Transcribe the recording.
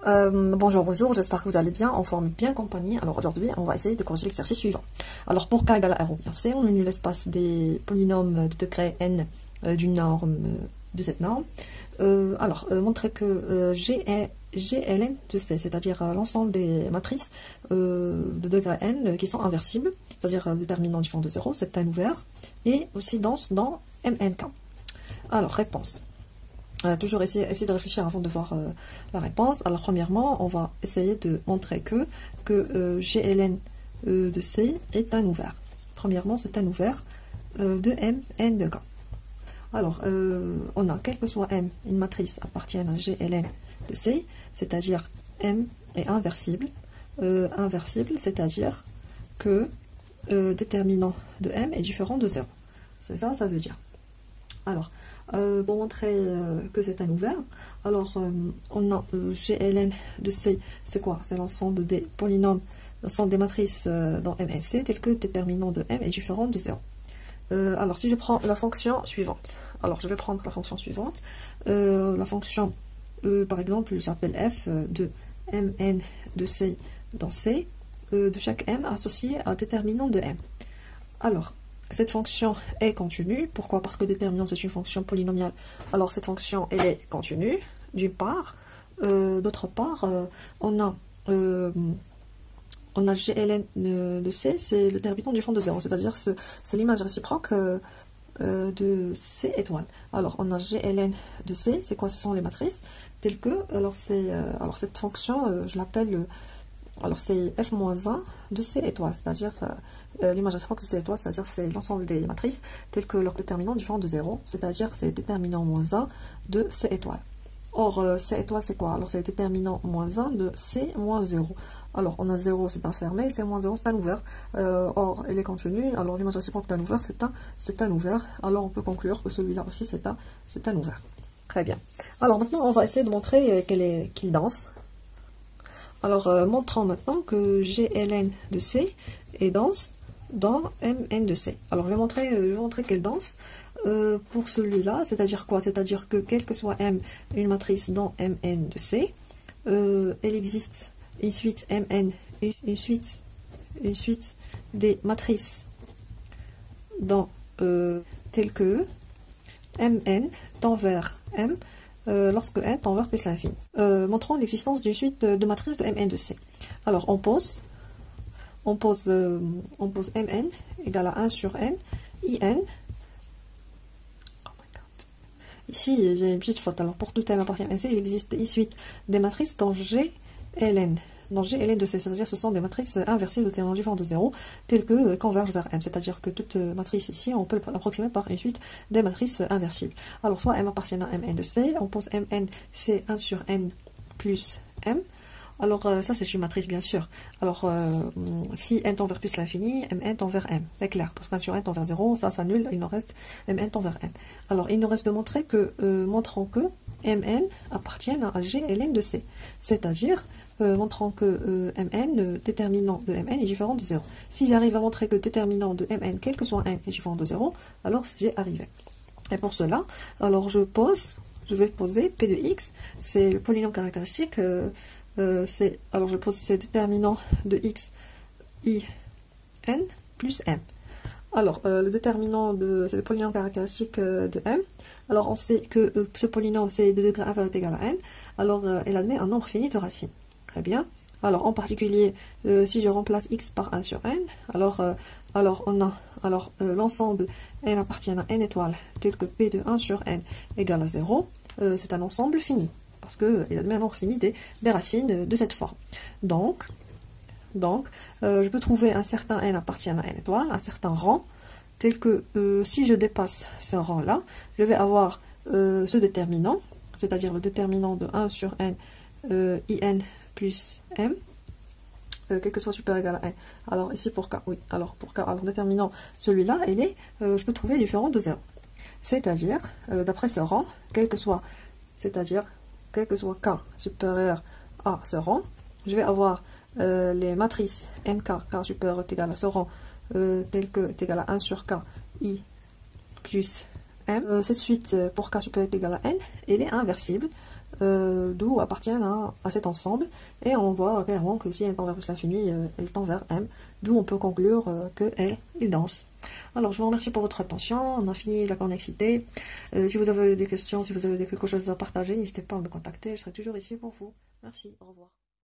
Bonjour, j'espère que vous allez bien, en forme bien compagnie. Alors aujourd'hui, on va essayer de corriger l'exercice suivant. Alors pour k égale à r ou bien c, on annule l'espace des polynômes de degré n d'une norme de cette norme. Montrer que GLN de c, c'est-à-dire l'ensemble des matrices de degré n qui sont inversibles, c'est-à-dire le déterminant du fond de 0, c'est n ouvert, et aussi dense dans MNK. Alors, réponse. Toujours essayer de réfléchir avant de voir la réponse. Alors premièrement, on va essayer de montrer que GLN de C est un ouvert. Premièrement, c'est un ouvert de M, N de K. Alors, on a, quel que soit M, une matrice appartient à GLN de C, c'est-à-dire M est inversible. Inversible, c'est-à-dire que déterminant de M est différent de 0. C'est ça, ça veut dire. Alors, pour montrer que c'est un ouvert, alors on a GLN de C, c'est quoi? C'est l'ensemble des polynômes, l'ensemble des matrices dans M et C, tel que le déterminant de M est différent de 0. Alors si je prends la fonction suivante, alors je vais prendre la fonction suivante, la fonction, par exemple, j'appelle f de Mn de C dans C, de chaque M associé à un déterminant de M. Alors, cette fonction est continue. Pourquoi? Parce que le déterminant, c'est une fonction polynomiale. Alors, cette fonction, elle est continue, d'une part. D'autre part, on a GLN de C, c'est le déterminant du fond de 0. C'est-à-dire, c'est l'image réciproque de C étoile. Alors, on a GLN de C. C'est quoi? Ce sont les matrices. Telles que, alors cette fonction, je l'appelle... Alors c'est f-1 de C étoile, c'est-à-dire l'image réciproque de C étoile, c'est-à-dire c'est l'ensemble des matrices telles que leur déterminant différent de 0, c'est-à-dire c'est déterminant moins 1 de C étoile. Or C étoile c'est quoi? Alors c'est déterminant moins 1 de C moins 0. Alors on a 0 c'est un fermé, C moins 0 c'est un ouvert. Or elle est contenue, alors l'image réciproque d'un ouvert c'est un ouvert. Alors on peut conclure que celui-là aussi c'est un ouvert. Très bien. Alors maintenant on va essayer de montrer qu'il danse. Alors, montrons maintenant que GLN de C est dense dans MN de C. Alors, je vais montrer qu'elle danse pour celui-là, c'est-à-dire quoi? C'est-à-dire que quel que soit M, une matrice dans MN de C, elle existe une suite MN, une suite des matrices dans telles que MN tend vers M, lorsque n tend vers plus l'infini. Montrons l'existence d'une suite de matrices de Mn de C. Alors on pose Mn égale à 1 sur n, In. Oh my god. Ici j'ai une petite faute. Alors pour tout M appartient à C, il existe une suite des matrices dans GLN. Dans GLN de C, c'est-à-dire ce sont des matrices inversées de déterminant différent de 0, telles que convergent vers M, c'est-à-dire que toute matrice ici, on peut l'approximer par une suite des matrices inversibles. Alors soit M appartient à Mn de C, on pose Mn, c'est 1 sur n plus M. Alors ça c'est une matrice bien sûr. Alors si n tend vers plus l'infini, Mn tend vers M, c'est clair, parce qu'un sur n tend vers 0, ça s'annule, il nous reste Mn tend vers M. Alors il nous reste de montrer que, montrons que Mn appartient à GLN de C, c'est-à-dire montrant que Mn, déterminant de Mn est différent de 0. Si j'arrive à montrer que le déterminant de Mn, quel que soit n, est différent de 0, alors j'ai arrivé. Et pour cela, alors je vais poser P de x, c'est le polynôme caractéristique, alors je pose ces déterminants de x, i, n, plus m. Alors, le déterminant c'est le polynôme caractéristique de m. Alors, on sait que ce polynôme, c'est de degré inférieur ou égal à n. Alors, elle admet un nombre fini de racines. Très bien. Alors, en particulier, si je remplace x par 1 sur n, alors on a l'ensemble n appartient à n étoile, tel que p de 1 sur n égale à 0. C'est un ensemble fini, parce qu'il admet un nombre fini des racines de cette forme. Donc, je peux trouver un certain n appartient à n étoile, un certain rang, tel que si je dépasse ce rang-là, je vais avoir ce déterminant, c'est-à-dire le déterminant de 1 sur n, in plus m, quel que soit supérieur ou égal à n. Alors ici pour k, oui, alors pour k, alors déterminant celui-là, je peux trouver différent de 0. C'est-à-dire, d'après ce rang, quel que soit k supérieur à ce rang, je vais avoir les matrices mk, k supérieur est égal à ce rang, tel que est égal à 1 sur k, i plus m. Cette suite pour k supérieur est égal à n, elle est inversible. d'où appartiennent à cet ensemble. Et on voit clairement que si n tend vers plus l'infini, elle tend vers M, d'où on peut conclure que il danse. Alors, je vous remercie pour votre attention. On a fini la connexité. Si vous avez des questions, si vous avez quelque chose à partager, n'hésitez pas à me contacter. Je serai toujours ici pour vous. Merci, au revoir.